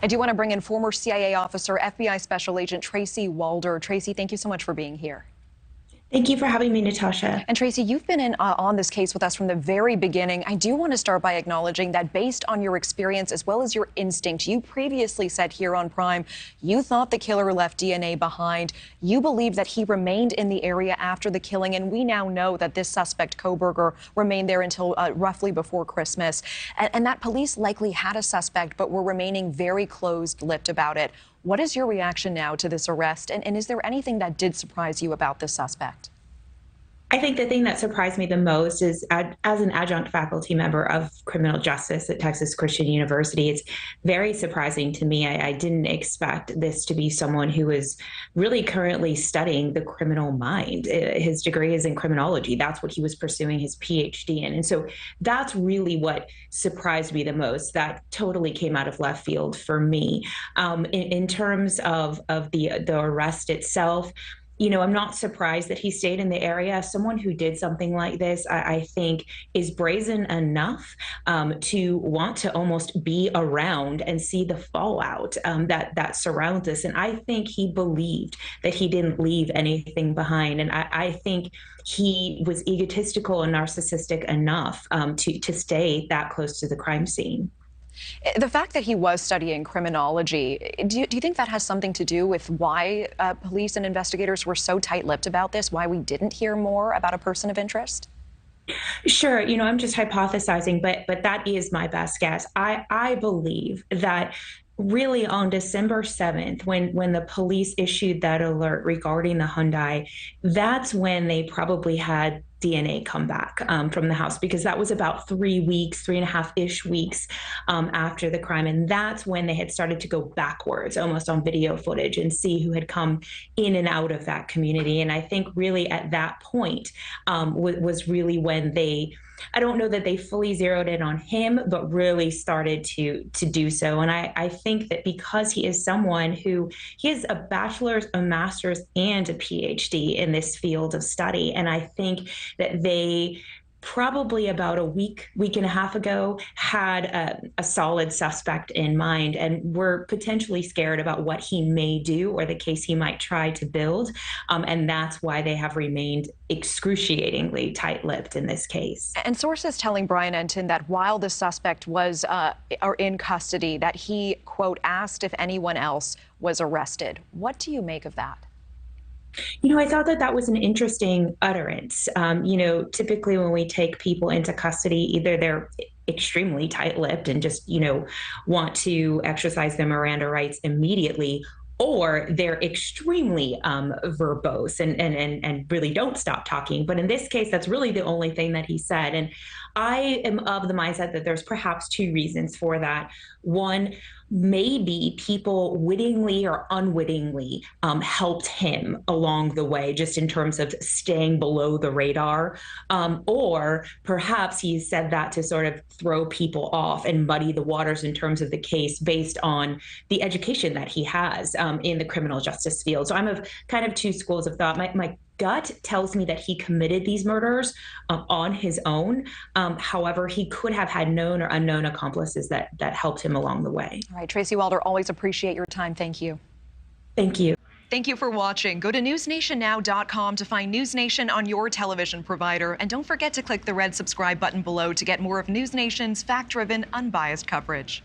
I do want to bring in former CIA officer, FBI Special Agent Tracy Walder. Tracy, thank you so much for being here. Thank you for having me, Natasha. And Tracy, you've been on this case with us from the very beginning. I do want to start by acknowledging that based on your experience as well as your instinct, you previously said here on Prime, you thought the killer left DNA behind. You believe that he remained in the area after the killing. And we now know that this suspect, Kohberger, remained there until roughly before Christmas. And that police likely had a suspect, but were remaining very closed-lipped about it. What is your reaction now to this arrest? And is there anything that did surprise you about this suspect? I think the thing that surprised me the most is, as an adjunct faculty member of criminal justice at Texas Christian University, it's very surprising to me. I didn't expect this to be someone who is really currently studying the criminal mind. His degree is in criminology. That's what he was pursuing his PhD in. And so that's really what surprised me the most. That totally came out of left field for me. In terms of the arrest itself, I'm not surprised that he stayed in the area. Someone who did something like this, I think, is brazen enough to want to almost be around and see the fallout that surrounds us. And I think he believed that he didn't leave anything behind. And I think he was egotistical and narcissistic enough to stay that close to the crime scene. The fact that he was studying criminology, do you think that has something to do with why police and investigators were so tight-lipped about this, why we didn't hear more about a person of interest? Sure. I'm just hypothesizing, but that is my best guess. I believe that really on December 7th, when the police issued that alert regarding the Hyundai, that's when they probably had DNA come back from the house, because that was about 3 weeks, 3.5-ish weeks after the crime. And that's when they had started to go backwards, almost on video footage, and see who had come in and out of that community. And I think really at that point was really when I don't know that they fully zeroed in on him, but really started to do so. And I think that because he is someone who he has a bachelor's, a master's, and a PhD in this field of study. And I think that they probably about a week and a half ago had a solid suspect in mind, and were potentially scared about what he may do or the case he might try to build. And that's why they have remained excruciatingly tight-lipped in this case. And sources telling Brian Enton that while the suspect was in custody, that he, quote, asked if anyone else was arrested. What do you make of that? I thought that was an interesting utterance. Typically when we take people into custody, either they're extremely tight-lipped and just, want to exercise their Miranda rights immediately, or they're extremely verbose and really don't stop talking. But in this case, that's really the only thing that he said. And I am of the mindset that there's perhaps two reasons for that. One, maybe people wittingly or unwittingly helped him along the way, just in terms of staying below the radar. Or perhaps he said that to sort of throw people off and muddy the waters in terms of the case based on the education that he has in the criminal justice field. So I'm of kind of two schools of thought. My gut tells me that he committed these murders on his own. However, he could have had known or unknown accomplices that helped him along the way. All right, Tracy Walder, always appreciate your time. Thank you. Thank you. Thank you for watching. Go to newsnationnow.com to find NewsNation on your television provider. And don't forget to click the red subscribe button below to get more of NewsNation's fact-driven, unbiased coverage.